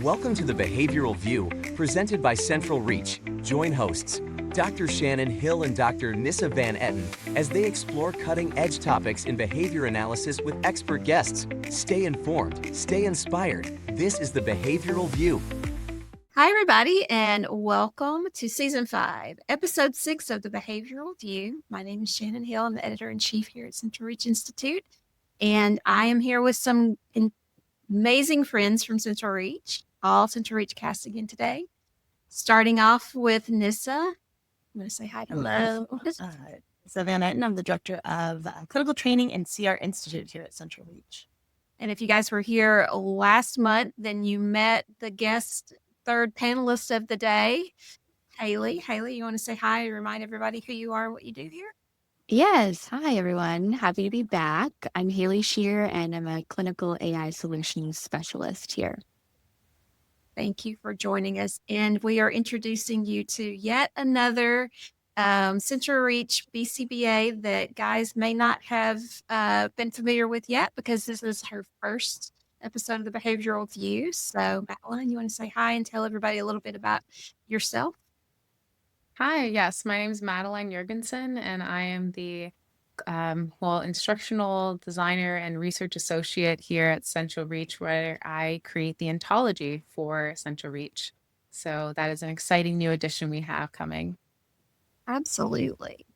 Welcome to the Behavioral View, presented by CentralReach. Join hosts, Dr. Shannon Hill and Dr. Nissa Van Etten, as they explore cutting-edge topics in behavior analysis with expert guests. Stay informed, stay inspired. This is the Behavioral View. Hi, everybody, and welcome to Season 5, Episode 6 of the Behavioral View. My name is Shannon Hill. I'm the editor-in-chief here at CentralReach Institute, and I am here with some amazing friends from CentralReach, all CentralReach cast again today. Starting off with Nissa. I'm going to say hi to Hello. Nissa Van Etten. I'm the director of clinical training and CR Institute here at CentralReach. And if you guys were here last month, then you met the guest third panelist of the day, Haley. Haley, you want to say hi and remind everybody who you are and what you do here? Yes. Hi, everyone. Happy to be back. I'm Haley Shear, and I'm a clinical AI solutions specialist here. Thank you for joining us. And we are introducing you to yet another CentralReach BCBA that guys may not have been familiar with yet, because this is her first episode of the Behavioral View. So, Madeline, you want to say hi and tell everybody a little bit about yourself? Hi, yes, my name is Madeline Jürgensen, and I am the instructional designer and research associate here at CentralReach, where I create the ontology for CentralReach. So that is an exciting new addition we have coming. Absolutely.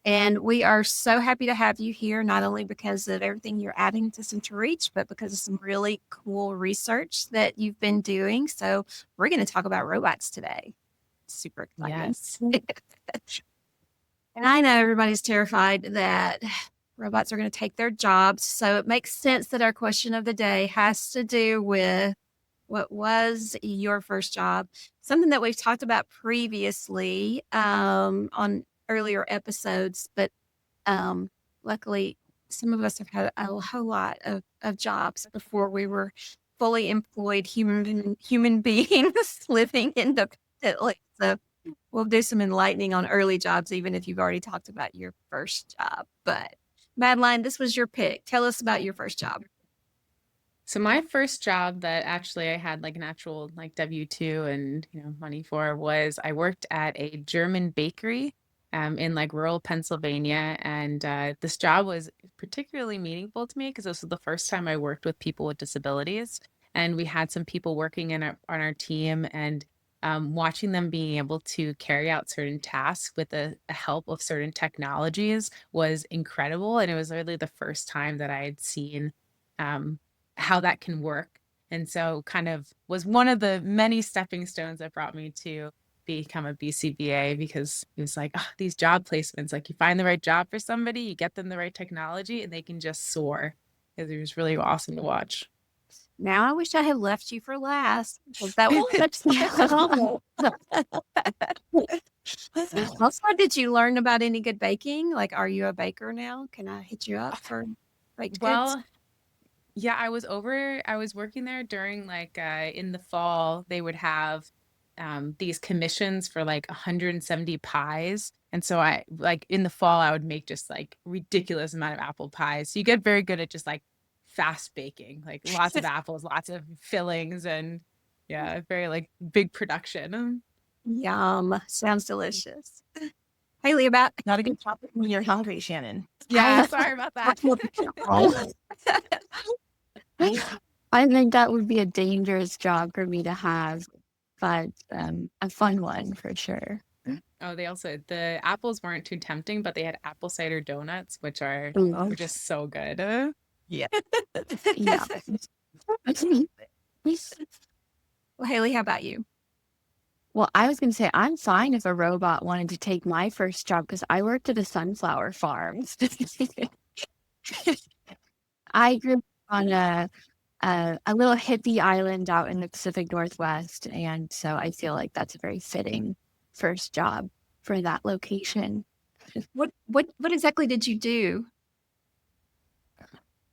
And we are so happy to have you here, not only because of everything you're adding to CentralReach, but because of some really cool research that you've been doing. So we're going to talk about robots today. Super exciting. Yes. And I know everybody's terrified that robots are going to take their jobs. So it makes sense that our question of the day has to do with what was your first job, something that we've talked about previously on earlier episodes, but luckily some of us have had a whole lot of jobs before we were fully employed human beings living independently. So we'll do some enlightening on early jobs, even if you've already talked about your first job. But Madeline, this was your pick. Tell us about your first job. So my first job that actually I had like an actual like W-2 and money for was I worked at a German bakery in like rural Pennsylvania, and this job was particularly meaningful to me because this was the first time I worked with people with disabilities, and we had some people working on our team, and watching them being able to carry out certain tasks with the help of certain technologies was incredible. And it was really the first time that I had seen how that can work. And so kind of was one of the many stepping stones that brought me to become a BCBA, because it was like, these job placements, like you find the right job for somebody, you get them the right technology, and they can just soar. It was really awesome to watch. Now I wish I had left you for last, because that was Also, did you learn about any good baking? Like, are you a baker now? Can I hit you up for baked goods? Well, yeah, I was working there during like in the fall, they would have these commissions for like 170 pies. And so I like in the fall, I would make just like ridiculous amount of apple pies. So you get very good at just like fast baking, like lots of apples, lots of fillings, and yeah, very like big production. Yum. Sounds delicious. Haley, about Not a good topic when you're hungry, Shannon. Yeah, sorry about that. I think that would be a dangerous job for me to have, but a fun one for sure. Oh, the apples weren't too tempting, but they had apple cider donuts, which are just so good. Yeah. Yeah. Well, Haley, how about you? Well, I was going to say, I'm fine if a robot wanted to take my first job, because I worked at a sunflower farm. I grew up on a little hippie island out in the Pacific Northwest, and so I feel like that's a very fitting first job for that location. What exactly did you do?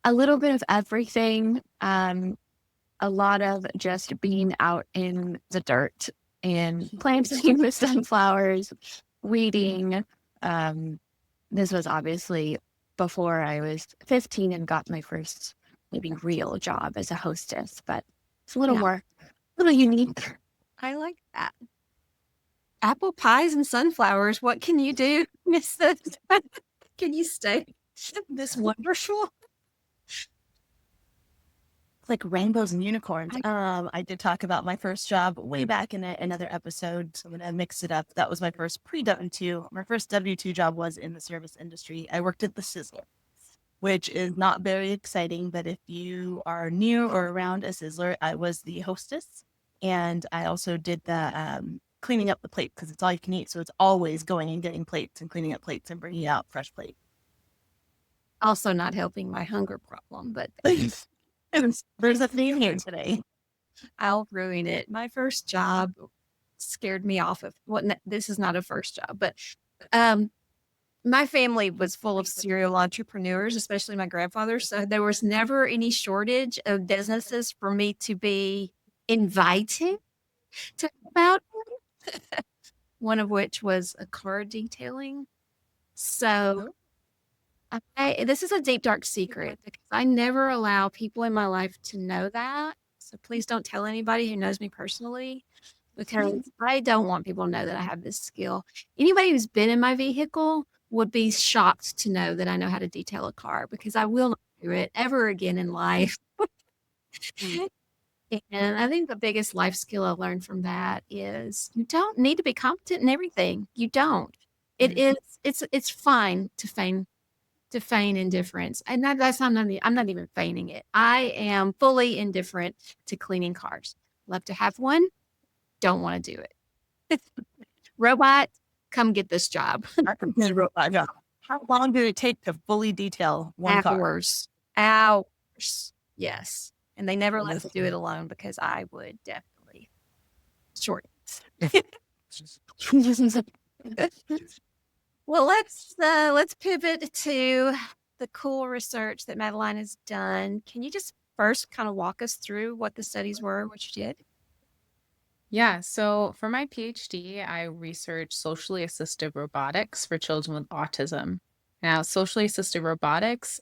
A little bit of everything. A lot of just being out in the dirt and planting the sunflowers, weeding. This was obviously before I was 15 and got my first maybe real job as a hostess, but It's a little Yeah. more, a little unique. I like that. Apple pies and sunflowers. What can you do, Miss? Can you stay this wonderful? Like rainbows and unicorns. I did talk about my first job way back in another episode, so I'm gonna mix it up. That was my first pre-W2. My first W2 job was in the service industry. I worked at the Sizzler, which is not very exciting, but if you are near or around a Sizzler, I was the hostess, and I also did the cleaning up the plate because it's all you can eat, so it's always going and getting plates and cleaning up plates and bringing out fresh plate. Also, not helping my hunger problem, but There's a theme here today. I'll ruin it. My first job scared me off of this is not a first job, but my family was full of serial entrepreneurs, especially my grandfather. So there was never any shortage of businesses for me to be invited to about. One of which was a car detailing. So this is a deep, dark secret because I never allow people in my life to know that. So please don't tell anybody who knows me personally because I don't want people to know that I have this skill. Anybody who's been in my vehicle would be shocked to know that I know how to detail a car because I will not do it ever again in life. And I think the biggest life skill I learned from that is you don't need to be competent in everything. You don't. It's fine to feign indifference. And I'm not even feigning it. I am fully indifferent to cleaning cars. Love to have one. Don't want to do it. Robot, come get this job. I can get a robot job. How long did it take to fully detail one car? Hours. Yes. And they never let us do it alone because I would definitely short it. Well, let's pivot to the cool research that Madeline has done. Can you just first kind of walk us through what the studies were, what you did? Yeah, so for my PhD, I researched socially assisted robotics for children with autism. Now, socially assisted robotics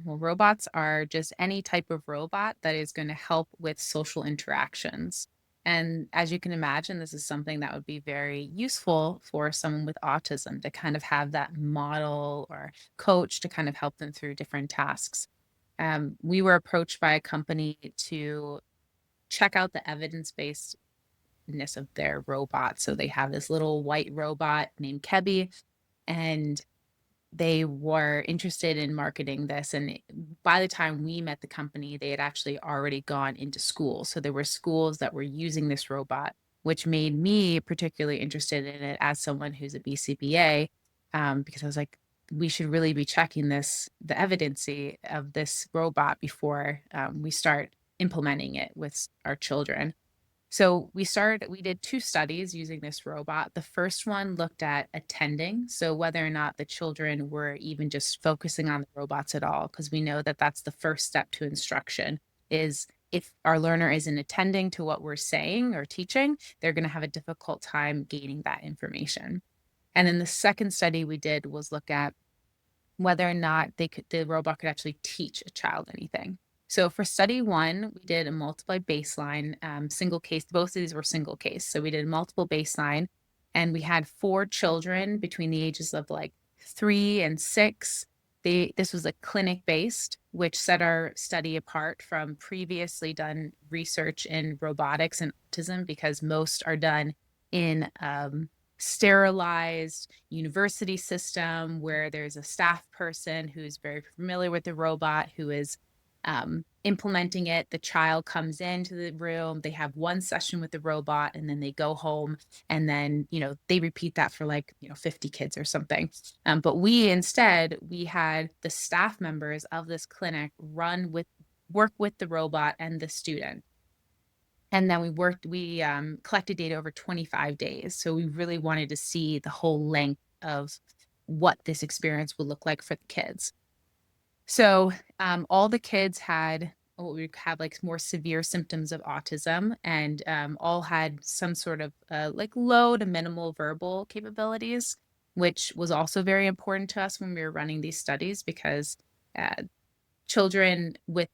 robots are just any type of robot that is going to help with social interactions. And as you can imagine, this is something that would be very useful for someone with autism to kind of have that model or coach to kind of help them through different tasks. We were approached by a company to check out the evidence-based of their robot. So they have this little white robot named Kebby, and they were interested in marketing this. And by the time we met the company, they had actually already gone into school. So there were schools that were using this robot, which made me particularly interested in it as someone who's a BCBA, because I was like, we should really be checking the evidency of this robot before we start implementing it with our children. So we did 2 studies using this robot. The first one looked at attending, so whether or not the children were even just focusing on the robots at all, because we know that that's the first step to instruction, is if our learner isn't attending to what we're saying or teaching, they're going to have a difficult time gaining that information. And then the second study we did was look at whether or not the robot could actually teach a child anything. So for study 1, we did a multiply baseline, single case. Both of these were single case. So we did multiple baseline, and we had 4 children between the ages of like 3 and 6. This was a clinic-based, which set our study apart from previously done research in robotics and autism, because most are done in sterilized university system where there's a staff person who's very familiar with the robot, who is implementing it. The child comes into the room, they have one session with the robot, and then they go home, and then they repeat that for 50 kids or something. But we had the staff members of this clinic work with the robot and the student. And then we collected data over 25 days. So we really wanted to see the whole length of what this experience would look like for the kids. So all the kids had what we have more severe symptoms of autism, and all had some sort of low to minimal verbal capabilities, which was also very important to us when we were running these studies, because children with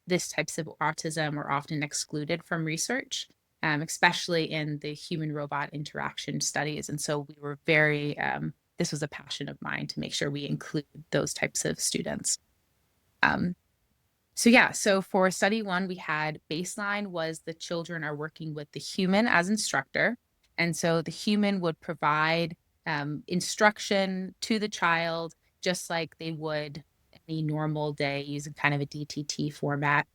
this types of autism are often excluded from research, especially in the human-robot interaction studies. And so we were very, this was a passion of mine to make sure we include those types of students. So for study one, we had baseline was the children are working with the human as instructor. And so the human would provide instruction to the child, just like they would any normal day using kind of a DTT format.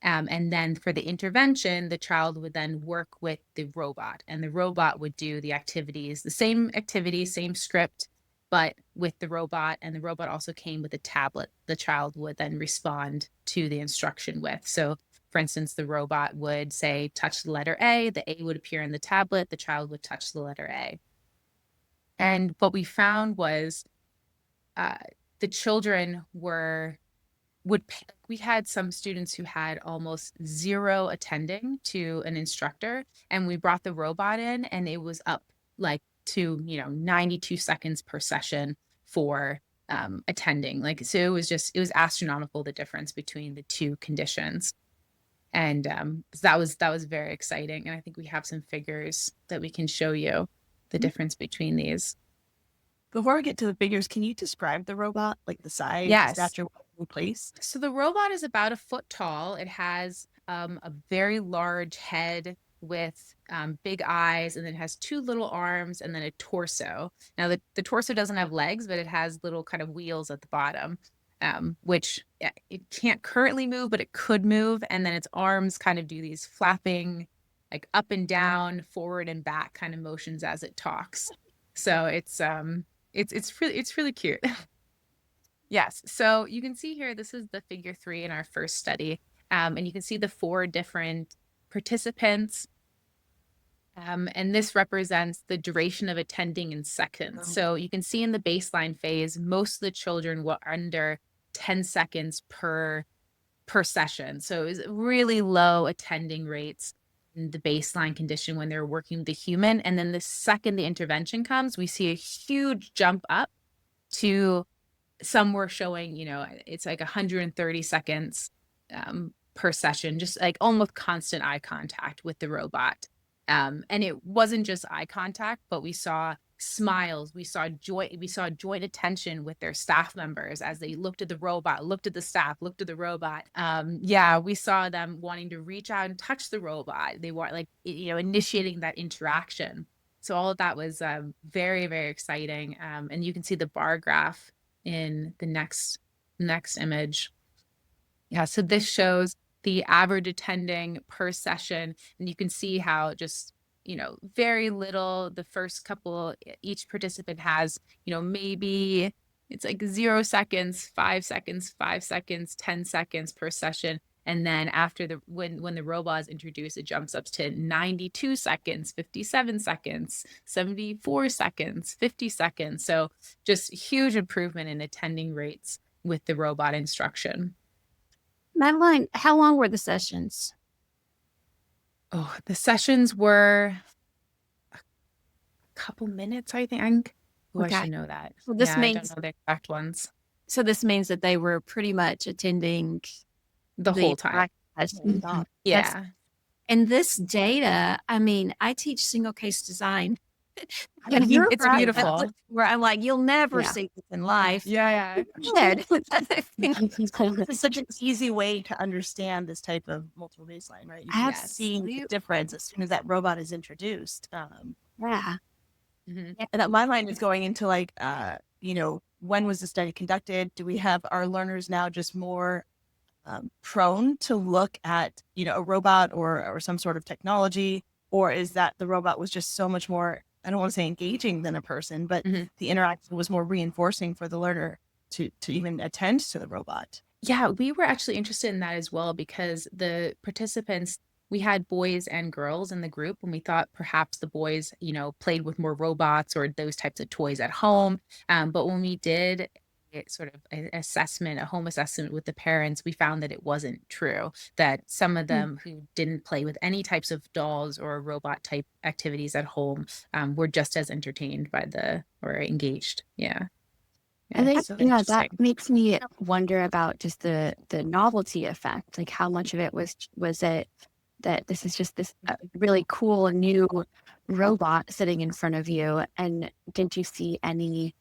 And then for the intervention, the child would then work with the robot, and the robot would do the activities, the same activities, same script, but with the robot. And the robot also came with a tablet the child would then respond to the instruction with. So for instance, the robot would say, touch the letter A, the A would appear in the tablet, the child would touch the letter A. And what we found was the children we had some students who had almost zero attending to an instructor, and we brought the robot in and it was up like to 92 seconds per session for attending. So it was astronomical, the difference between the two conditions. And that was very exciting. And I think we have some figures that we can show you the difference between these. Before we get to the figures, can you describe the robot, like the size, Yes. the stature, place? So the robot is about 1 foot tall. It has a very large head with big eyes, and then it has 2 little arms and then a torso. Now the torso doesn't have legs, but it has little kind of wheels at the bottom, which it can't currently move, but it could move. And then its arms kind of do these flapping, like up and down, forward and back kind of motions as it talks. So it's really cute. Yes. So you can see here, this is the figure 3 in our first study. And you can see the 4 different participants. And this represents the duration of attending in seconds. So you can see in the baseline phase, most of the children were under 10 seconds per session. So it was really low attending rates in the baseline condition when they're working with the human. And then the second the intervention comes, we see a huge jump up to some were showing, it's like 130 seconds per session, just like almost constant eye contact with the robot. And it wasn't just eye contact, but we saw smiles, we saw joint attention with their staff members as they looked at the robot, looked at the staff, looked at the robot. We saw them wanting to reach out and touch the robot. They want initiating that interaction. So all of that was very, very exciting. And you can see the bar graph in the next image. Yeah, so this shows the average attending per session, and you can see how just very little the first couple, each participant has maybe it's like 0 seconds, 5 seconds, 5 seconds, 10 seconds per session. And then after when the robot is introduced, it jumps up to 92 seconds, 57 seconds, 74 seconds, 50 seconds. So just huge improvement in attending rates with the robot instruction. Madeline, how long were the sessions? Oh, the sessions were a couple minutes, I think. Oh, Okay. I should know that. Well, this I means don't know the exact ones. So this means that they were pretty much attending The whole time. Mhm. Yeah. And this data, I teach single case design. And It's beautiful. Where I'm like, you'll never Yeah. see this in life. Yeah. Good. It's such an easy way to understand this type of multiple baseline, right? You can see the difference as soon as that robot is introduced. Yeah. Mhm. And my mind is going into when was the study conducted? Do we have our learners now just more prone to look at, a robot or some sort of technology? Or is that the robot was just so much more, I don't want to say engaging than a person, but the interaction was more reinforcing for the learner to even attend to the robot? Yeah, we were actually interested in that as well, because the participants, we had boys and girls in the group, and we thought perhaps the boys, played with more robots or those types of toys at home. But when we did sort of a home assessment with the parents, we found that it wasn't true, that some of them who didn't play with any types of dolls or robot type activities at home were just as entertained by or engaged. Yeah. I think, so yeah, interesting. that makes me wonder about just the novelty effect. Like, how much of it was it that this is just this really cool new robot sitting in front of you, and did you see any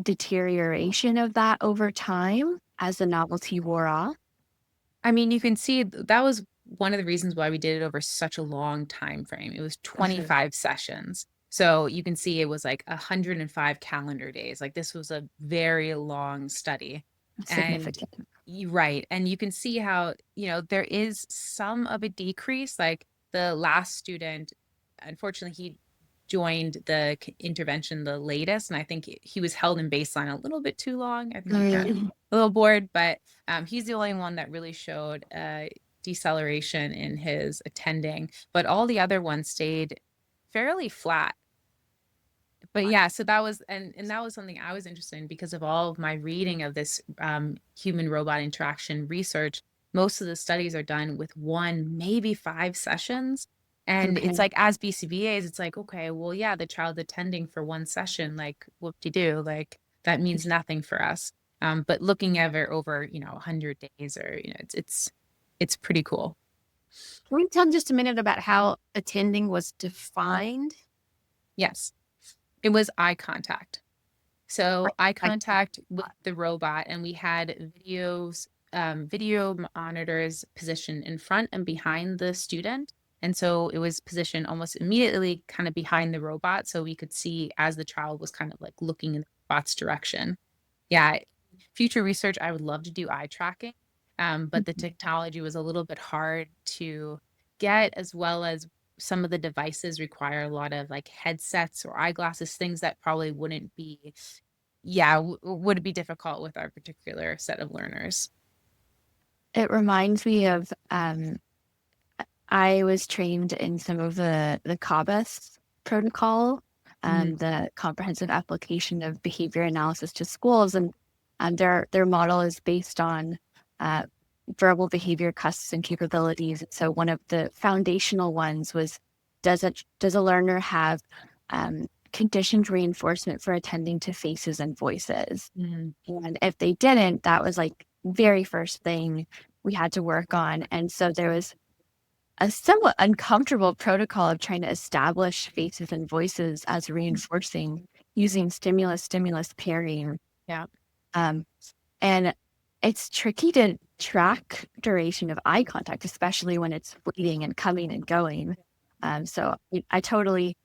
deterioration of that over time as the novelty wore off? I mean, you can see that was one of the reasons why we did it over such a long time frame. It was 25 sessions. So you can see it was like 105 calendar days. Like this was a very long study. And Significant. right. And you can see how, there is some of a decrease. Like the last student, unfortunately, he joined the intervention the latest. And I think he was held in baseline a little bit too long. I think he got a little bored, but he's the only one that really showed deceleration in his attending. But all the other ones stayed fairly flat. But yeah, so that was, and that was something I was interested in because of all of my reading of this human robot interaction research. Most of the studies are done with 1, maybe 5 sessions. And it's like, as BCBAs, it's like, okay, well, yeah, the child's attending for 1 session, like whoop-de-doo, like that means nothing for us. But looking at it over, 100 days or, it's pretty cool. Can we talk just a minute about how attending was defined? Yes. It was eye contact. So eye contact with the robot, and we had video monitors positioned in front and behind the student. And so it was positioned almost immediately kind of behind the robot. So we could see as the child was kind of like looking in the robot's direction. Yeah. Future research, I would love to do eye tracking. But the technology was a little bit hard to get, as well as some of the devices require a lot of like headsets or eyeglasses, things that probably wouldn't be, would be difficult with our particular set of learners. It reminds me of I was trained in some of the CABAS protocol, the comprehensive application of behavior analysis to schools, and their model is based on verbal behavior cusps and capabilities. And so one of the foundational ones was, does a learner have conditioned reinforcement for attending to faces and voices? And if they didn't, that was like very first thing we had to work on. And so there was a somewhat uncomfortable protocol of trying to establish faces and voices as reinforcing using stimulus pairing. Yeah. And it's tricky to track duration of eye contact, especially when it's fleeting and coming and going. So I totally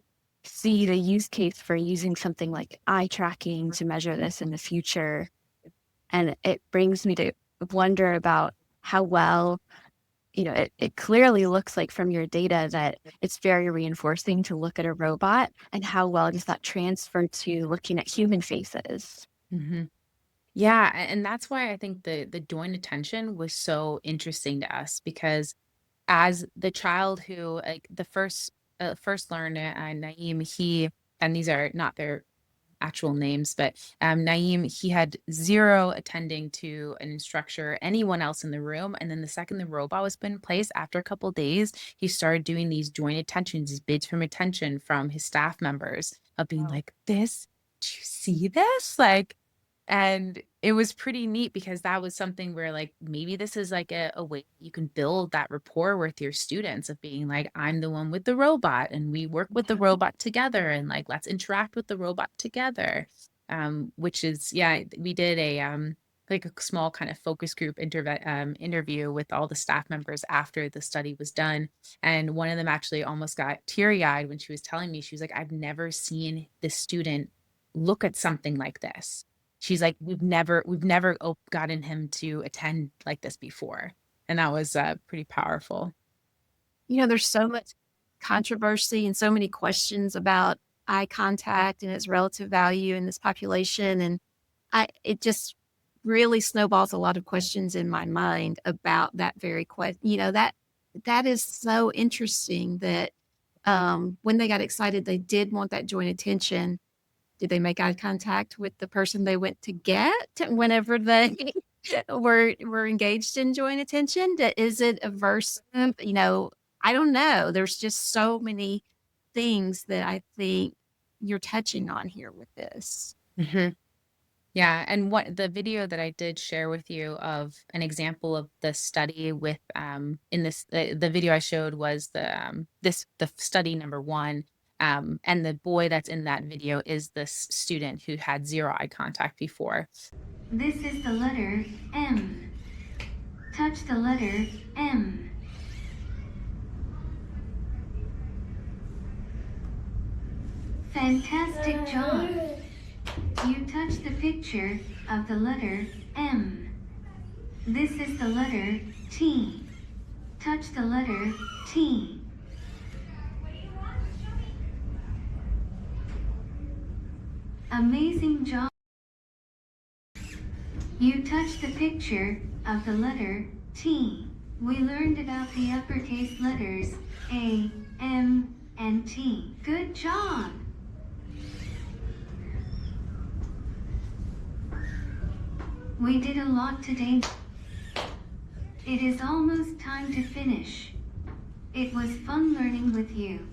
see the use case for using something like eye tracking to measure this in the future. And it brings me to wonder about how well, it clearly looks like from your data that it's very reinforcing to look at a robot, and how well does that transfer to looking at human faces? Yeah, and that's why I think the joint attention was so interesting to us, because as the child who, like the first learner, Naeem, and these are not their actual names, but Naeem, he had 0 attending to an instructor, anyone else in the room. And then the second the robot was put in place, after a couple of days, he started doing these joint attentions, these bids from attention from his staff members of being like, this, do you see this? Like, and it was pretty neat because that was something where like, maybe this is like a way you can build that rapport with your students of being like, I'm the one with the robot and we work with the robot together, and like, let's interact with the robot together. Which is, we did a like a small kind of focus group interview with all the staff members after the study was done. And one of them actually almost got teary-eyed when she was telling me, she was like, I've never seen this student look at something like this. She's like, we've never gotten him to attend like this before. And that was pretty powerful. There's so much controversy and so many questions about eye contact and its relative value in this population. And it just really snowballs a lot of questions in my mind about that very question. That is so interesting that when they got excited, they did want that joint attention. Did they make eye contact with the person they went to get whenever they were engaged in joint attention? Is it aversive? I don't know. There's just so many things that I think you're touching on here with this. Yeah, and what the video that I did share with you of an example of the study with in this the video I showed was the study number one, and the boy that's in that video is this student who had zero eye contact before. This is the letter M. Touch the letter M. Fantastic job. You touch the picture of the letter M. This is the letter T. Touch the letter T. Amazing job. You touch the picture of the letter T. We learned about the uppercase letters A, M, and T. Good job. We did a lot today. It is almost time to finish. It was fun learning with you.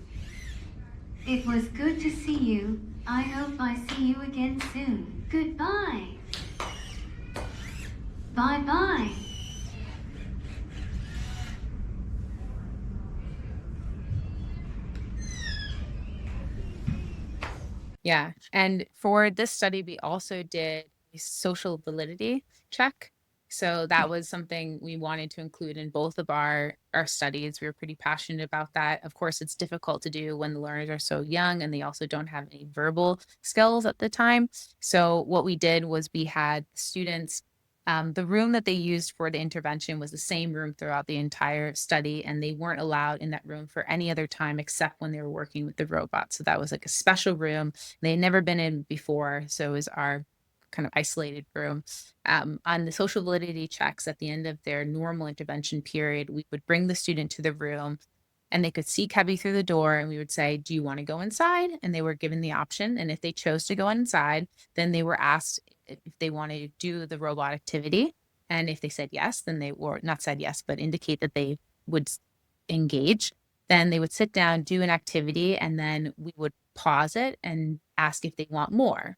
It was good to see you. I hope I see you again soon. Goodbye. Bye-bye. Yeah, and for this study, we also did a social validity check. So that was something we wanted to include in both of our studies. We were pretty passionate about that. Of course, it's difficult to do when the learners are so young and they also don't have any verbal skills at the time. So what we did was we had students, the room that they used for the intervention was the same room throughout the entire study, and they weren't allowed in that room for any other time except when they were working with the robot. So that was like a special room they had never been in before. So it was our kind of isolated room. On the social validity checks at the end of their normal intervention period, we would bring the student to the room and they could see Kebby through the door and we would say, do you want to go inside? And they were given the option. And if they chose to go inside, then they were asked if they wanted to do the robot activity. And if they said yes, then they were not said yes, but indicate that they would engage. Then they would sit down, do an activity, and then we would pause it and ask if they want more.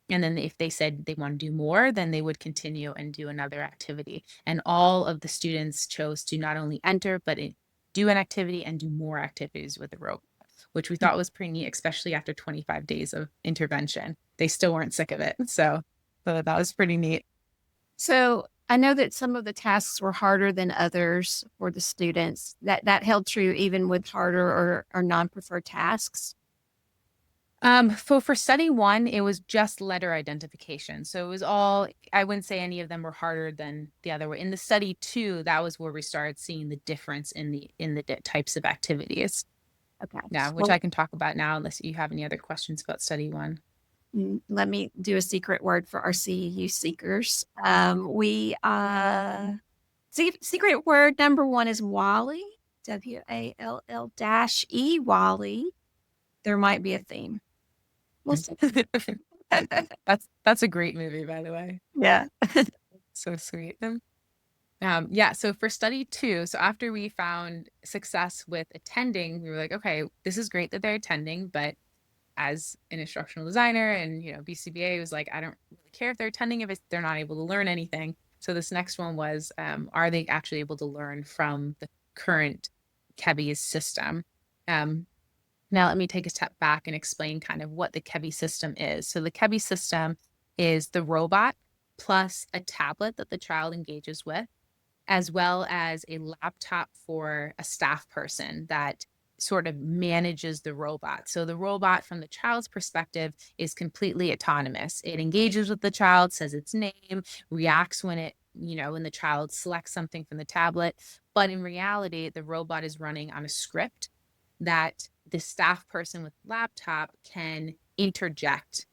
And then if they said they want to do more, then they would continue and do another activity. And all of the students chose to not only enter, but do an activity and do more activities with the robot, which we thought was pretty neat, especially after 25 days of intervention. They still weren't sick of it. So that was pretty neat. So I know that some of the tasks were harder than others for the students. That held true even with harder or non-preferred tasks. For study one, it was just letter identification. So it was all, I wouldn't say any of them were harder than the other way. In the study two, that was where we started seeing the difference in the types of activities. Okay. Yeah, which Well, I can talk about now unless you have any other questions about study one. let me do a secret word for our CEU seekers. Secret word number one is Wally, WALL-E, Wally. There might be a theme. We'll see. That's a great movie, by the way. Yeah. So sweet. Yeah, so for study two, so after we found success with attending, we were like, okay, this is great that they're attending, but as an instructional designer and, BCBA was like, I don't really care if they're attending if they're not able to learn anything. So this next one was, are they actually able to learn from the current Kebby's system? Now, let me take a step back and explain kind of what the Kebby system is. So the Kebby system is the robot plus a tablet that the child engages with, as well as a laptop for a staff person that sort of manages the robot. So the robot from the child's perspective is completely autonomous. It engages with the child, says its name, reacts when when the child selects something from the tablet. But in reality, the robot is running on a script that the staff person with laptop can interject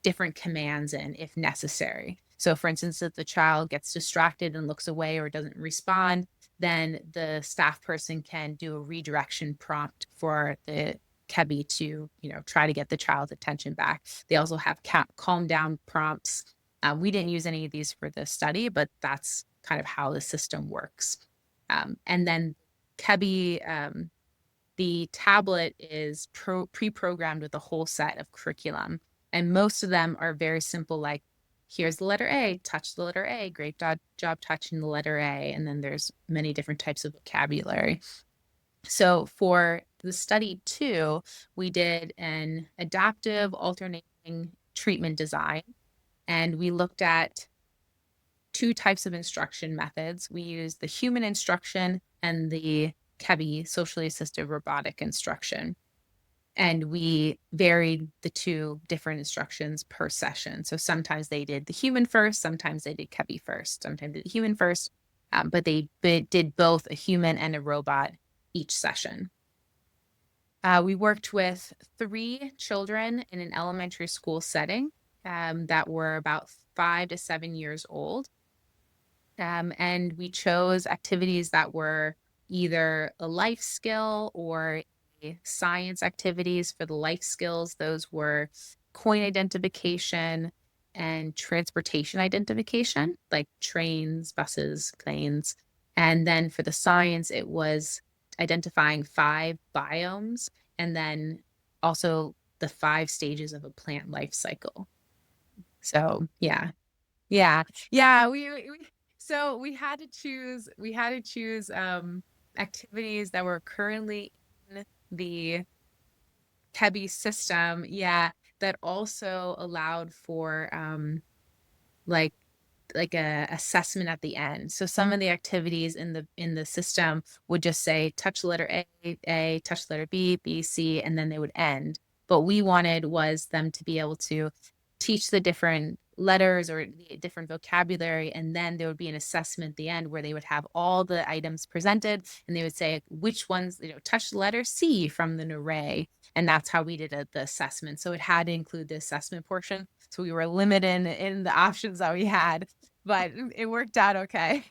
different commands in if necessary. So for instance, if the child gets distracted and looks away or doesn't respond, then the staff person can do a redirection prompt for the Kebby to, try to get the child's attention back. They also have calm down prompts. We didn't use any of these for the study, but that's kind of how the system works. And then Kebby, the tablet is pre-programmed with a whole set of curriculum. And most of them are very simple, like here's the letter A, touch the letter A, great job touching the letter A. And then there's many different types of vocabulary. So for the study 2, we did an adaptive alternating treatment design, and we looked at 2 types of instruction methods. We used the human instruction and the CABI, socially assisted robotic instruction. And we varied the 2 different instructions per session. So sometimes they did the human first, sometimes they did CABI first, sometimes they did human first, but they did both a human and a robot each session. We worked with 3 children in an elementary school setting that were about 5 to 7 years old. And we chose activities that were either a life skill or science activities. For the life skills, those were coin identification and transportation identification, like trains, buses, planes. And then for the science, it was identifying 5 biomes and then also the 5 stages of a plant life cycle. So yeah. So we had to choose activities that were currently in the CABI system, that also allowed for like a assessment at the end. So some of the activities in the system would just say touch the letter A, touch the letter B, C, and then they would end. What we wanted was them to be able to teach the different letters or the different vocabulary, and then there would be an assessment at the end where they would have all the items presented, and they would say which ones, touch the letter C from an array, and that's how we did the assessment. So it had to include the assessment portion. So we were limited in the options that we had, but it worked out okay.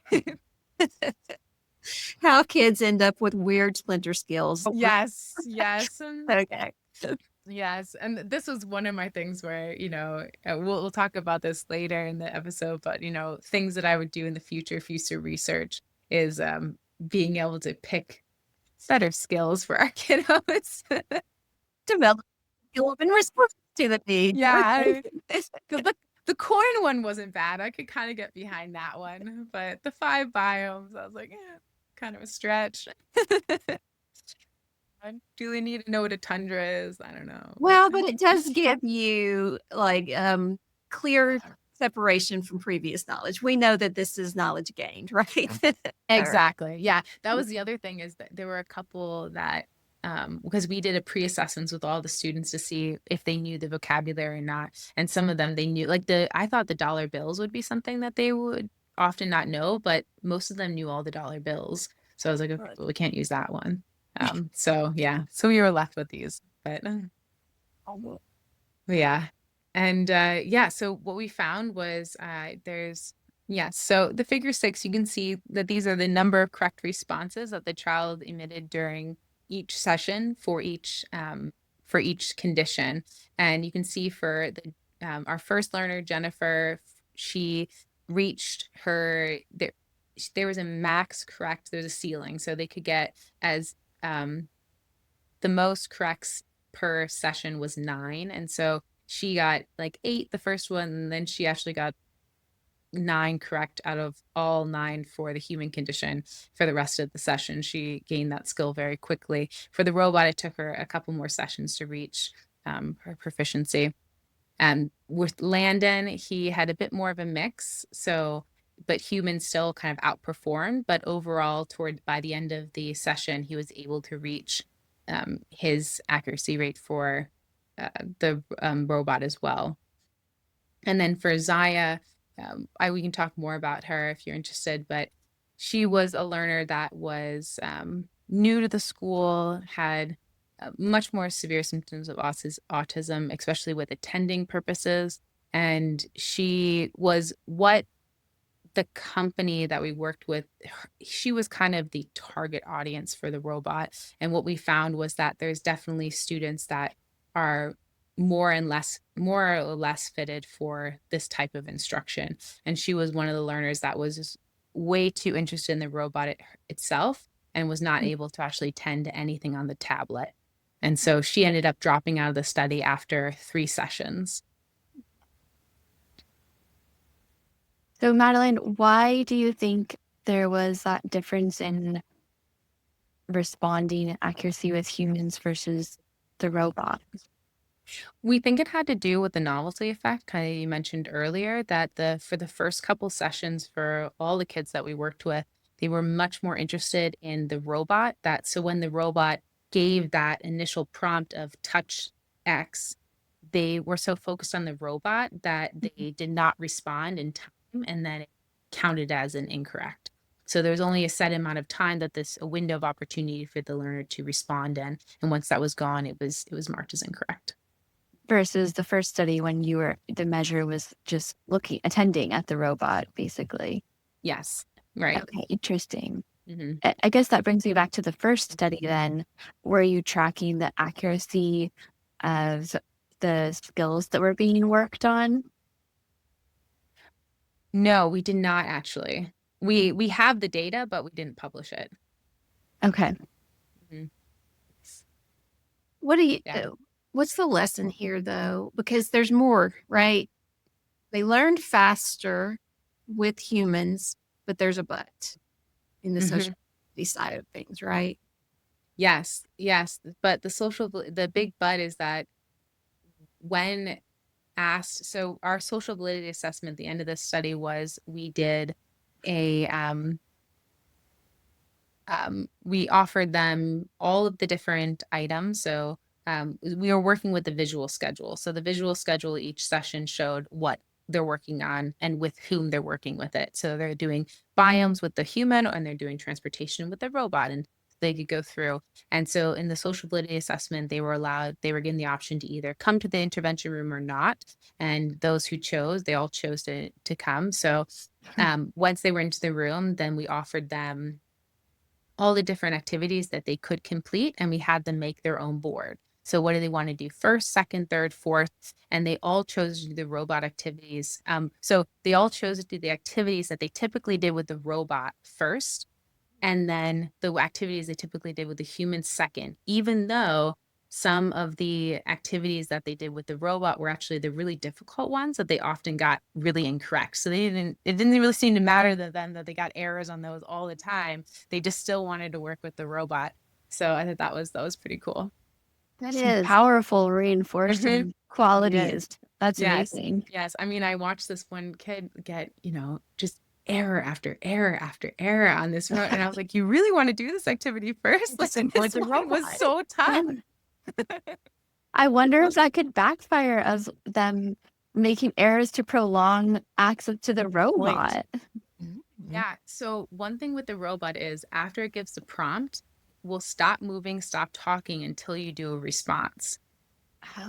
How kids end up with weird splinter skills. Yes. Okay. Yes. And this was one of my things where, we'll talk about this later in the episode, but, things that I would do in the future research is being able to pick better skills for our kiddos. Develop skill and response to the need. Yeah. The coin one wasn't bad. I could kind of get behind that one, but the 5 biomes, I was like, kind of a stretch. Do they need to know what a tundra is? I don't know. Well, but it does give you clear separation from previous knowledge. We know that this is knowledge gained, right? Exactly. Yeah. That was the other thing, is that there were a couple that, because we did a pre-assessments with all the students to see if they knew the vocabulary or not. And some of them they knew, I thought the dollar bills would be something that they would often not know, but most of them knew all the dollar bills. So I was like, okay, well, we can't use that one. So we were left with these, but yeah. And so what we found was so the figure 6, you can see that these are the number of correct responses that the child emitted during each session for each condition. And you can see for our first learner, Jennifer, she reached there was a max correct, there's a ceiling, so they could get as the most corrects per session was 9, and so she got 8 the first one, and then she actually got 9 correct out of all 9 for the human condition. For the rest of the session, she gained that skill very quickly. For the robot, it took her a couple more sessions to reach her proficiency. And with Landon, he had a bit more of a mix, but humans still kind of outperformed. But overall, by the end of the session, he was able to reach his accuracy rate for the robot as well. And then for Zaya, we can talk more about her if you're interested, but she was a learner that was new to the school, had much more severe symptoms of autism, especially with attending purposes. And she was what the company that we worked with, she was kind of the target audience for the robot. And what we found was that there's definitely students that are more or less fitted for this type of instruction. And she was one of the learners that was way too interested in the robot itself and was not able to actually tend to anything on the tablet. And so she ended up dropping out of the study after 3 sessions. So, Madeline, why do you think there was that difference in responding accuracy with humans versus the robot? We think it had to do with the novelty effect, kind of you mentioned earlier, that for the first couple sessions for all the kids that we worked with, they were much more interested in the robot. So when the robot gave that initial prompt of touch X, they were so focused on the robot that they did not respond in time, and then it counted as an incorrect. So there's only a set amount of time that a window of opportunity for the learner to respond in, and once that was gone, it was marked as incorrect. Versus the first study when the measure was just attending at the robot, basically. Yes. Right. Okay, interesting. Mm-hmm. I guess that brings me back to the first study then. Were you tracking the accuracy of the skills that were being worked on? No, we did not actually. We have the data, but we didn't publish it. Okay. Mm-hmm. What do you what's the lesson here though? Because there's more, right? They learned faster with humans, but there's a but in the social side of things, right? Yes, but the big but is that when asked, so our social validity assessment at the end of this study was we did we offered them all of the different items. So we were working with the visual schedule. So the visual schedule each session showed what they're working on and with whom they're working with it. So they're doing biomes with the human and they're doing transportation with the robot, and they could go through. And so in the social validity assessment, they were given the option to either come to the intervention room or not. And those who chose, they all chose to come. So once they were into the room, then we offered them all the different activities that they could complete, and we had them make their own board. So what do they want to do first, second, third, fourth? And they all chose to do the robot activities. So they all chose to do the activities that they typically did with the robot first, and then the activities they typically did with the human second, even though some of the activities that they did with the robot were actually the really difficult ones that they often got really incorrect. So it didn't really seem to matter to them that they got errors on those all the time. They just still wanted to work with the robot. So I thought that was pretty cool. That is powerful reinforcing qualities. That's amazing. Yes. I mean, I watched this one kid get, just error after error after error on this road. And I was like, you really want to do this activity first? Like, this one was so tough. I wonder if that could backfire of them making errors to prolong access to the robot. Yeah. So one thing with the robot is after it gives the prompt, we'll stop moving, stop talking until you do a response.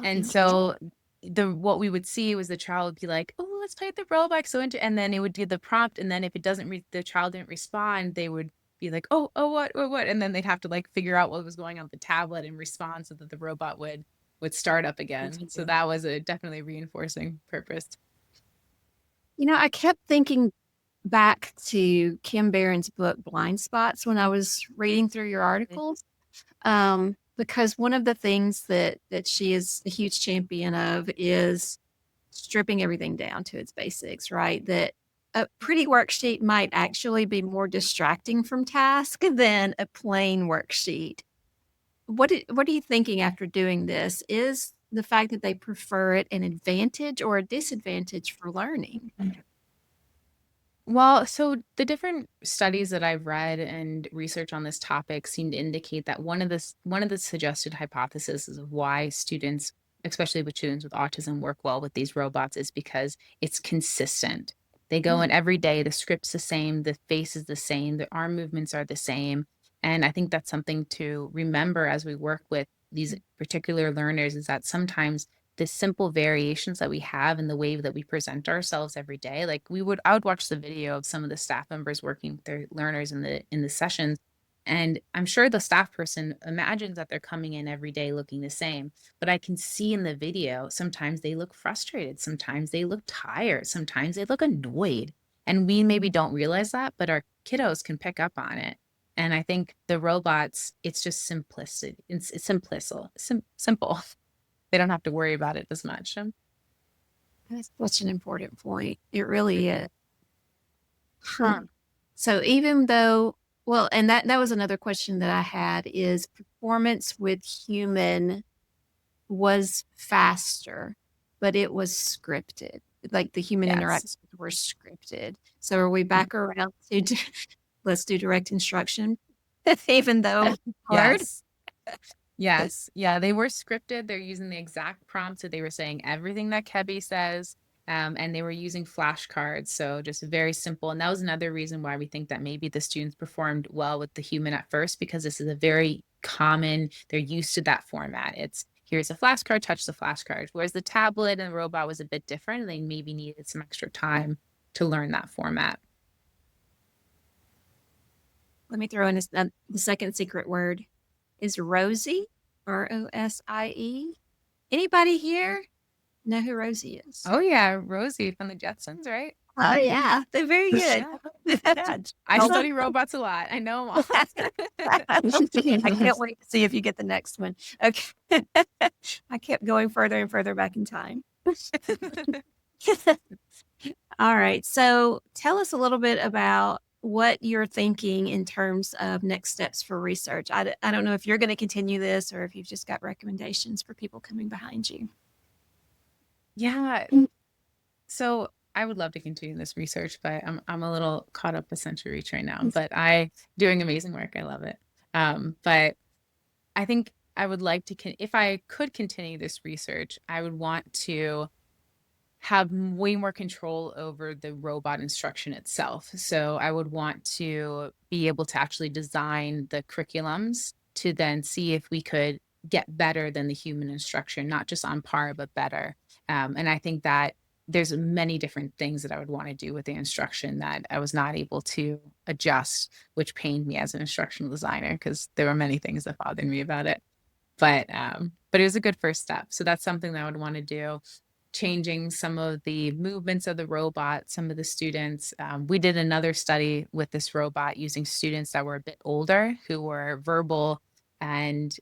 And so what we would see was the child would be like, oh, let's play with the robot. And then it would do the prompt. And then if it the child didn't respond, they would be like, oh, what? And then they'd have to figure out what was going on with the tablet and respond so that the robot would start up again. So that was a definitely reinforcing purpose. I kept thinking back to Kim Barron's book, Blind Spots, when I was reading through your articles. Because one of the things that she is a huge champion of is stripping everything down to its basics, right? That a pretty worksheet might actually be more distracting from task than a plain worksheet. What are you thinking after doing this? Is the fact that they prefer it an advantage or a disadvantage for learning? Well, so the different studies that I've read and research on this topic seem to indicate that one of the suggested hypotheses of why students, especially with students with autism, work well with these robots is because it's consistent. They go in every day, the script's the same, the face is the same, the arm movements are the same. And I think that's something to remember as we work with these particular learners, is that sometimes the simple variations that we have in the way that we present ourselves every day. Like I would watch the video of some of the staff members working with their learners in the sessions. And I'm sure the staff person imagines that they're coming in every day looking the same, but I can see in the video, sometimes they look frustrated. Sometimes they look tired. Sometimes they look annoyed. And we maybe don't realize that, but our kiddos can pick up on it. And I think the robots, it's just simplicity. It's simple. They don't have to worry about it as much. That's such an important point. It really is. Huh. So even though, well, and that was another question that I had is performance with human was faster, but it was scripted. Like the human Yes. interactions were scripted. So are we back around to let's do direct instruction, even though hard? Yes. Yes. Yeah, they were scripted. They're using the exact prompt. So they were saying everything that Kebby says. And they were using flashcards. So just very simple. And that was another reason why we think that maybe the students performed well with the human at first, because this is a very common, they're used to that format. It's here's a flashcard, touch the flashcard. Whereas the tablet and the robot was a bit different. They maybe needed some extra time to learn that format. Let me throw in the second secret word is Rosie, Rosie. Anybody here know who Rosie is? Oh yeah, Rosie from the Jetsons, right? Oh yeah, they're very good. I study robots a lot. I know them all. I can't wait to see if you get the next one. Okay. I kept going further and further back in time. All right. So tell us a little bit about what you're thinking in terms of next steps for research. I don't know if you're going to continue this or if you've just got recommendations for people coming behind you. Yeah. So I would love to continue this research, but I'm a little caught up with CentralReach right now, but doing amazing work. I love it. But I think I would like to, if I could continue this research, I would want to have way more control over the robot instruction itself. So I would want to be able to actually design the curriculums to then see if we could get better than the human instruction, not just on par, but better. And I think that there's many different things that I would want to do with the instruction that I was not able to adjust, which pained me as an instructional designer because there were many things that bothered me about it. But it was a good first step. So that's something that I would want to do. Changing some of the movements of the robot, some of the students. We did another study with this robot using students that were a bit older who were verbal, and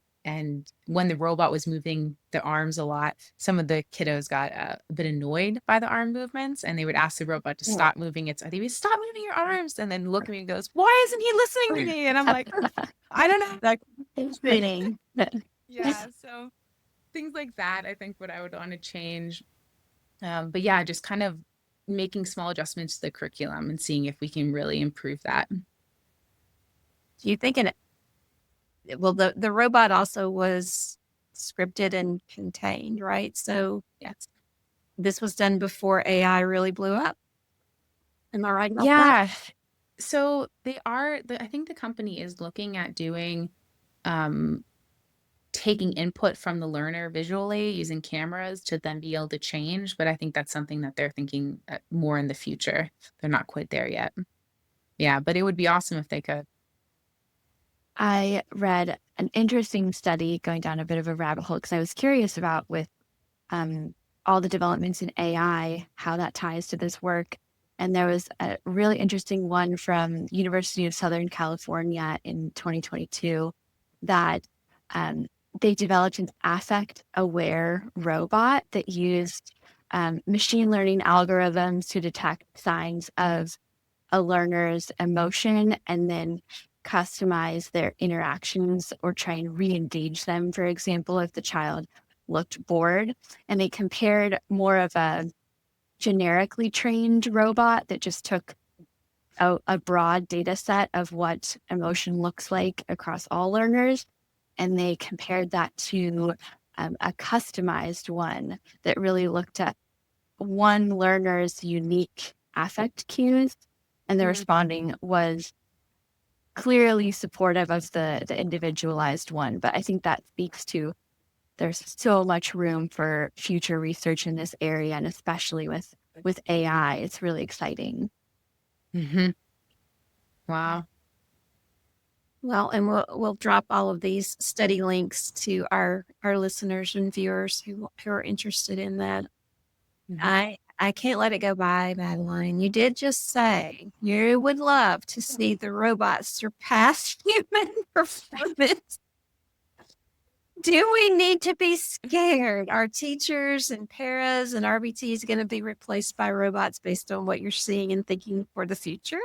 when the robot was moving the arms a lot, some of the kiddos got a bit annoyed by the arm movements, and they would ask the robot to stop moving it. So they would stop moving your arms, and then look at me and goes, "Why isn't he listening to me?" And I'm like, I don't know. Like spinning. Yeah, so things like that, I think what I would want to change. But yeah, just kind of making small adjustments to the curriculum and seeing if we can really improve that. Do you think the robot also was scripted and contained, right? So Yes. this was done before AI really blew up. Am I right about that? Yeah. So I think the company is looking at doing, taking input from the learner visually using cameras to then be able to change. But I think that's something that they're thinking more in the future. They're not quite there yet. Yeah, but it would be awesome if they could. I read an interesting study going down a bit of a rabbit hole because I was curious about with all the developments in AI, how that ties to this work. And there was a really interesting one from University of Southern California in 2022 that they developed an affect-aware robot that used machine learning algorithms to detect signs of a learner's emotion and then customize their interactions or try and re-engage them, for example, if the child looked bored. And they compared more of a generically trained robot that just took a broad data set of what emotion looks like across all learners. And they compared that to a customized one that really looked at one learner's unique affect cues. And the responding was clearly supportive of the individualized one. But I think that speaks to there's so much room for future research in this area, and especially with AI, it's really exciting. Mm-hmm. Wow. Well, and we'll drop all of these study links to our listeners and viewers who are interested in that. Mm-hmm. I can't let it go by, Madeline. You did just say you would love to see the robots surpass human performance. Do we need to be scared? Are teachers and paras and RBTs going to be replaced by robots based on what you're seeing and thinking for the future?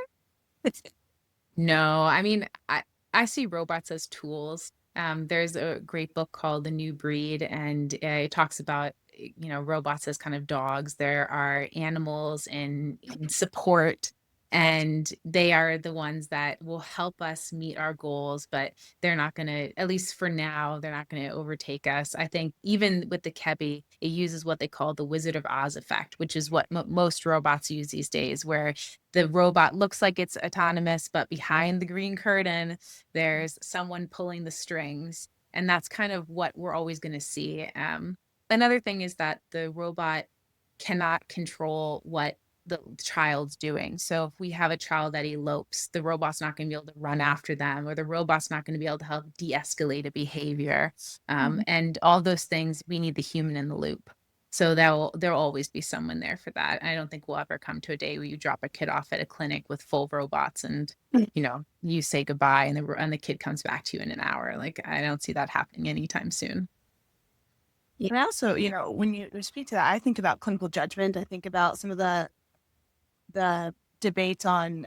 No, I mean, I see robots as tools. There's a great book called The New Breed, and it talks about, robots as kind of dogs. There are animals in support, and they are the ones that will help us meet our goals, but they're not going to, at least for now, they're not going to overtake us. I think even with the Kebi, it uses what they call the Wizard of Oz effect, which is what most robots use these days, where the robot looks like it's autonomous, but behind the green curtain, there's someone pulling the strings. And that's kind of what we're always going to see. Another thing is that the robot cannot control what the child's doing. So if we have a child that elopes, the robot's not going to be able to run after them, or the robot's not going to be able to help de-escalate a behavior. And all those things, we need the human in the loop. So there'll always be someone there for that. I don't think we'll ever come to a day where you drop a kid off at a clinic with full robots and you say goodbye and the kid comes back to you in an hour. Like, I don't see that happening anytime soon. And also, when you speak to that, I think about clinical judgment. I think about some of the debates on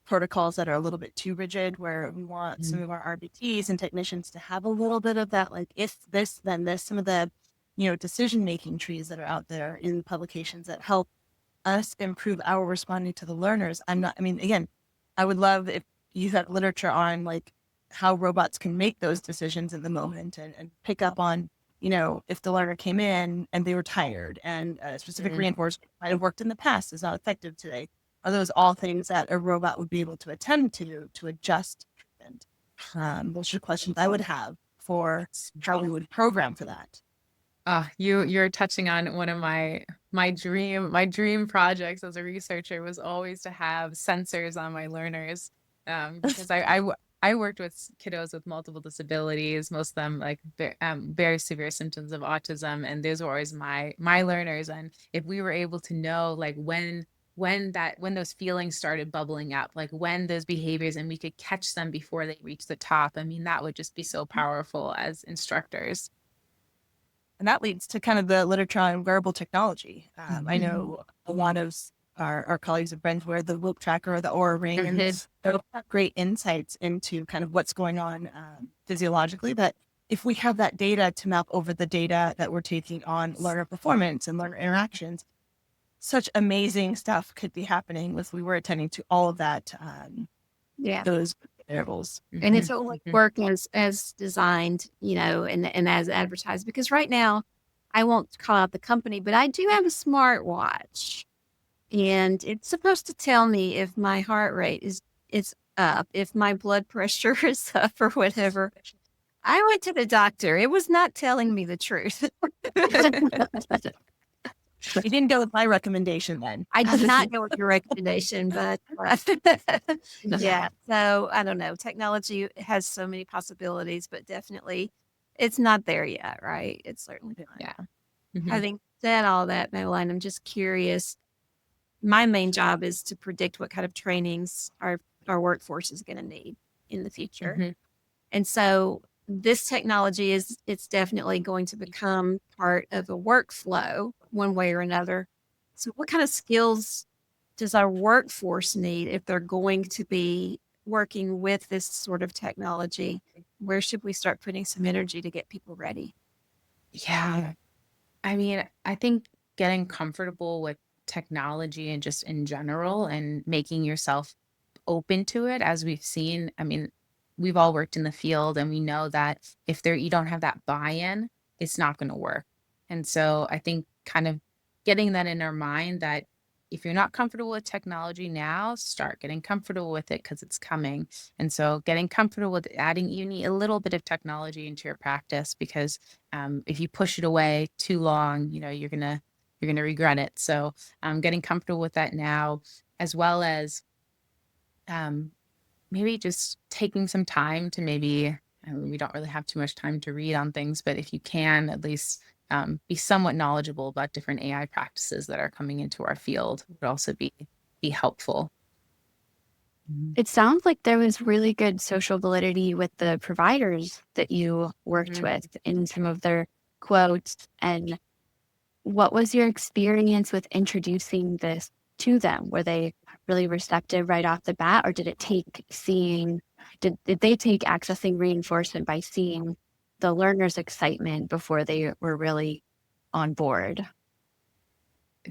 protocols that are a little bit too rigid, where we want some of our RBTs and technicians to have a little bit of that, like, if this, then this, some of the, decision-making trees that are out there in publications that help us improve our responding to the learners. Again, I would love if you had literature on like how robots can make those decisions in the moment and pick up on, if the learner came in and they were tired and a specific reinforcement might have worked in the past is not effective today. Are those all things that a robot would be able to attend to adjust? And those are questions I would have for how we would program for that. You're touching on one of my dream projects as a researcher was always to have sensors on my learners, because I worked with kiddos with multiple disabilities, most of them like very severe symptoms of autism, and those were always my learners. And if we were able to know like when those feelings started bubbling up, like when those behaviors, and we could catch them before they reach the top, I mean, that would just be so powerful as instructors. And that leads to kind of the literature on wearable technology. I know a lot of our colleagues and friends wear the Whoop tracker or the Oura ring, and they'll have great insights into kind of what's going on physiologically. That if we have that data to map over the data that we're taking on learner performance and learner interactions, such amazing stuff could be happening if we were attending to all of that. Those variables. And it's only work as designed, and as advertised. Because right now, I won't call out the company, but I do have a smartwatch, and it's supposed to tell me if my heart rate is up, if my blood pressure is up, or whatever. I went to the doctor. It was not telling me the truth. You didn't go with my recommendation then. I did not go with your recommendation, but yeah. So I don't know. Technology has so many possibilities, but definitely it's not there yet, right? It's certainly not. Yeah. Having said all that, Madeline, I'm just curious. My main job is to predict what kind of trainings our workforce is going to need in the future. And so this technology it's definitely going to become part of a workflow one way or another. So what kind of skills does our workforce need if they're going to be working with this sort of technology? Where should we start putting some energy to get people ready? Yeah. I mean, I think getting comfortable with technology and just in general and making yourself open to it, as we've seen. I mean, we've all worked in the field and we know that if you don't have that buy-in, it's not going to work. And so I think kind of getting that in our mind that if you're not comfortable with technology now, start getting comfortable with it because it's coming. And so getting comfortable with you need a little bit of technology into your practice, because if you push it away too long, you're gonna regret it. So getting comfortable with that now, as well as maybe just taking some time to we don't really have too much time to read on things, but if you can at least be somewhat knowledgeable about different AI practices that are coming into our field would also be helpful. It sounds like there was really good social validity with the providers that you worked with in some of their quotes. And what was your experience with introducing this to them? Were they really receptive right off the bat, or did they take accessing reinforcement by seeing the learner's excitement before they were really on board?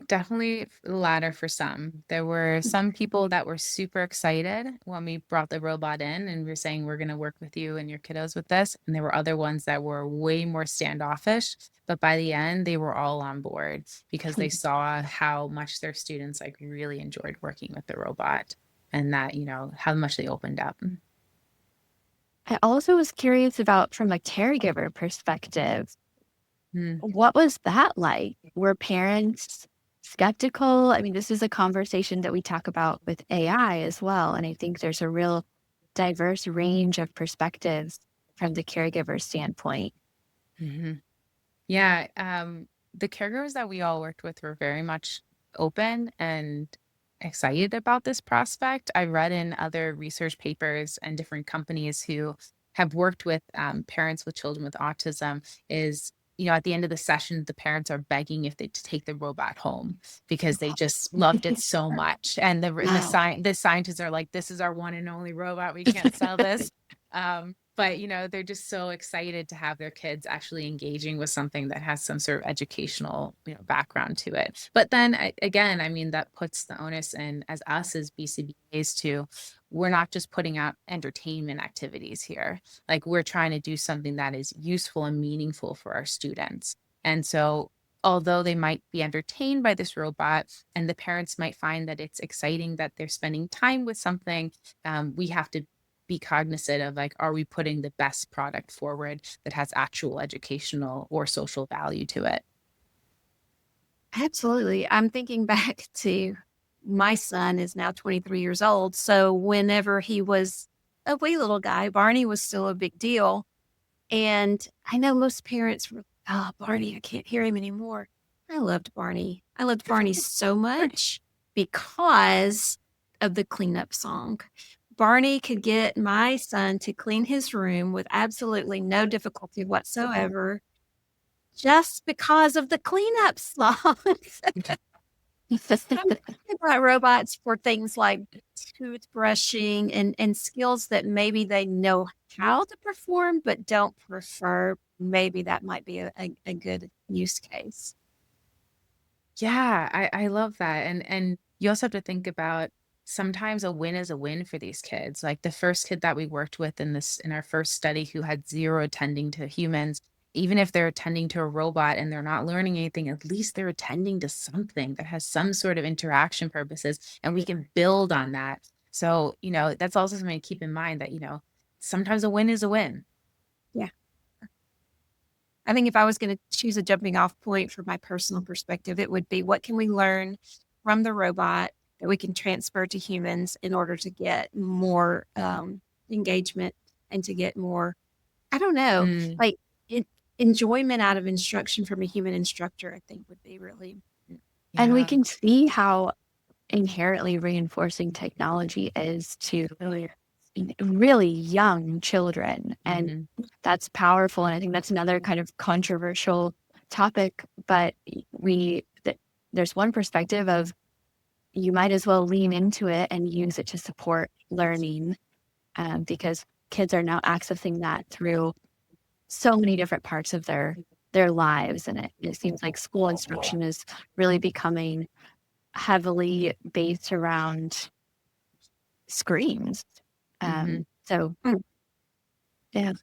Definitely the latter for some. There were some people that were super excited when we brought the robot in and we were saying, we're going to work with you and your kiddos with this. And there were other ones that were way more standoffish. But by the end, they were all on board because they saw how much their students like really enjoyed working with the robot and that, how much they opened up. I also was curious about from a caregiver perspective, what was that like? Were parents skeptical? I mean, this is a conversation that we talk about with AI as well. And I think there's a real diverse range of perspectives from the caregiver standpoint. Yeah. The caregivers that we all worked with were very much open and excited about this prospect. I read in other research papers and different companies who have worked with parents with children with autism is, at the end of the session, the parents are begging if they to take the robot home because they just loved it so much. And the scientists are like, this is our one and only robot. We can't sell this. But, they're just so excited to have their kids actually engaging with something that has some sort of educational, background to it. But then again, I mean, that puts the onus in as us as BCBAs too. We're not just putting out entertainment activities here. Like we're trying to do something that is useful and meaningful for our students. And so although they might be entertained by this robot and the parents might find that it's exciting that they're spending time with something, we have to be cognizant of like, are we putting the best product forward that has actual educational or social value to it? Absolutely. I'm thinking back to my son is now 23 years old. So whenever he was a wee little guy, Barney was still a big deal. And I know most parents were, oh, Barney, I can't hear him anymore. I loved Barney. I loved Barney so much because of the cleanup song. Barney could get my son to clean his room with absolutely no difficulty whatsoever just because of the cleanup song. They brought robots for things like toothbrushing and skills that maybe they know how to perform but don't prefer. Maybe that might be a good use case. Yeah, I love that. And you also have to think about sometimes a win is a win for these kids. Like the first kid that we worked with in our first study who had zero attending to humans, even if they're attending to a robot and they're not learning anything, at least they're attending to something that has some sort of interaction purposes, and we can build on that. So, that's also something to keep in mind that, sometimes a win is a win. Yeah. I think if I was going to choose a jumping off point from my personal perspective, it would be what can we learn from the robot that we can transfer to humans in order to get more engagement and to get more, I don't know, like enjoyment out of instruction from a human instructor, I think would be really. And we can see how inherently reinforcing technology is to really young children. And that's powerful. And I think that's another kind of controversial topic. But there's one perspective of you might as well lean into it and use it to support learning because kids are now accessing that through so many different parts of their lives. And it seems like school instruction is really becoming heavily based around screens. So, yeah.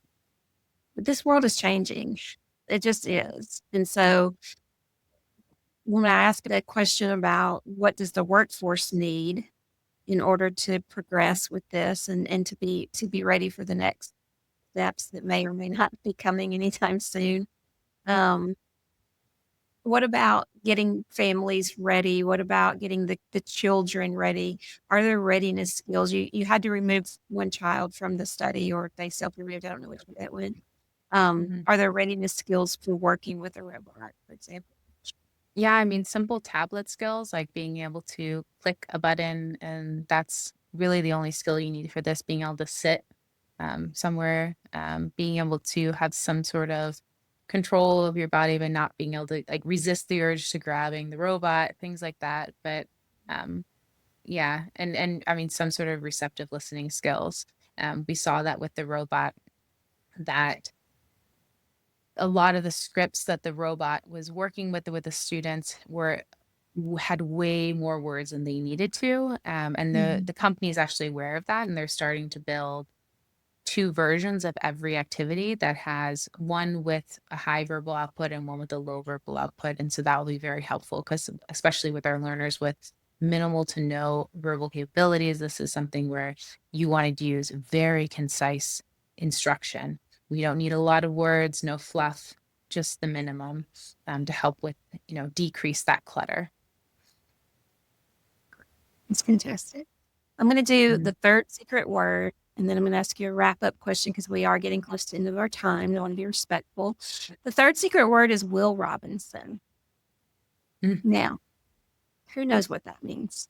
But this world is changing. It just is. And so when I ask a question about what does the workforce need in order to progress with this and to be ready for the next steps that may or may not be coming anytime soon. What about getting families ready? What about getting the children ready? Are there readiness skills? You had to remove one child from the study or they self-removed. I don't know which way that went. Are there readiness skills for working with a robot, for example? Yeah, I mean, simple tablet skills like being able to click a button and that's really the only skill you need for this, being able to sit somewhere, being able to have some sort of control of your body, but not being able to like resist the urge to grabbing the robot, things like that. But yeah, and I mean, some sort of receptive listening skills. We saw that with the robot, that a lot of the scripts that the robot was working with the students had way more words than they needed to. And the company is actually aware of that, and they're starting to build 2 versions of every activity that has one with a high verbal output and one with a low verbal output. And so that will be very helpful, because especially with our learners with minimal to no verbal capabilities, this is something where you want to use very concise instruction. We don't need a lot of words, no fluff, just the minimum, to help with, decrease that clutter. It's fantastic. I'm going to do the third secret word, and then I'm going to ask you a wrap-up question because we are getting close to the end of our time. I want to be respectful. The third secret word is Will Robinson. Now, who knows what that means?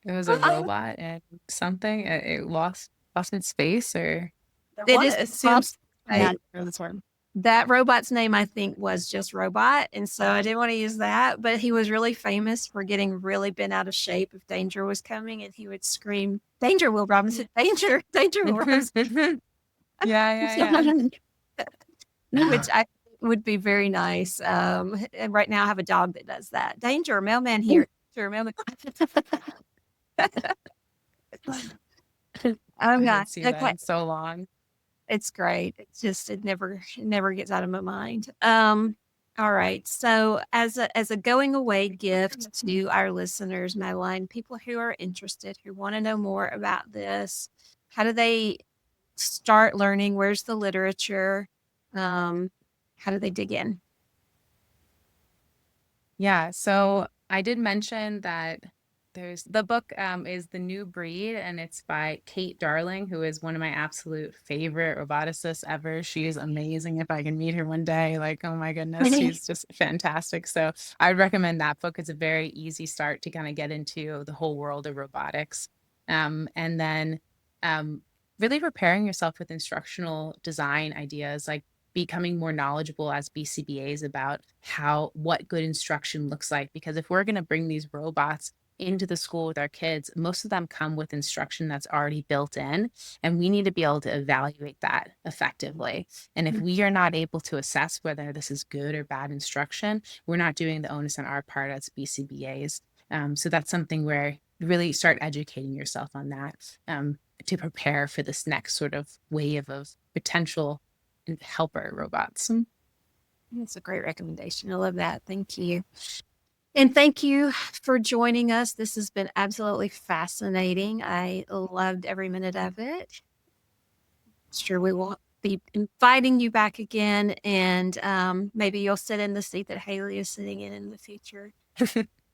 It was a robot and something. It lost its face, or It is assumes I- this one. that robot's name, I think, was just Robot. And so I didn't want to use that, but he was really famous for getting really bent out of shape if danger was coming, and he would scream, "Danger, Will Robinson, danger, danger, Will Robinson." yeah. Which I would be very nice. And right now I have a dog that does that. Danger, mailman here. Danger, mailman. Oh I God. haven't seen that in so long. It's great. It's just it never gets out of my mind. All right. So as a going away gift to our listeners, Madeline, people who are interested, who want to know more about this, how do they start learning? Where's the literature? How do they dig in? Yeah, so I did mention that there's the book is The New Breed, and it's by Kate Darling, who is one of my absolute favorite roboticists ever. She is amazing. If I can meet her one day, like, oh my goodness, she's just fantastic. So I'd recommend that book. It's a very easy start to kind of get into the whole world of robotics. And then really preparing yourself with instructional design ideas, like becoming more knowledgeable as BCBAs about what good instruction looks like. Because if we're going to bring these robots into the school with our kids, most of them come with instruction that's already built in, and we need to be able to evaluate that effectively. And if we are not able to assess whether this is good or bad instruction, we're not doing the onus on our part as BCBAs. So that's something where you really start educating yourself on that, to prepare for this next sort of wave of potential helper robots. That's a great recommendation. I love that. Thank you. And thank you for joining us. This has been absolutely fascinating. I loved every minute of it. Sure, we will be inviting you back again, and maybe you'll sit in the seat that Haley is sitting in the future.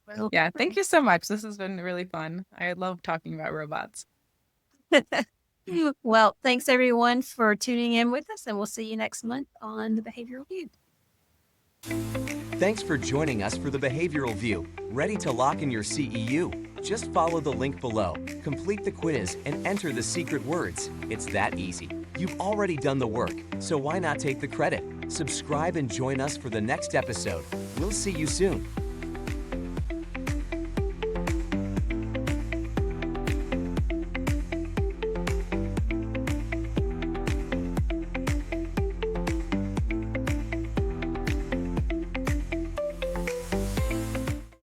Well, Yeah, thank you so much. This has been really fun. I love talking about robots. Well, thanks everyone for tuning in with us, and we'll see you next month on the Behavioral View. Thanks for joining us for the Behavioral View. Ready to lock in your CEU? Just follow the link below, complete the quiz, and enter the secret words. It's that easy. You've already done the work, so why not take the credit? Subscribe and join us for the next episode. We'll see you soon.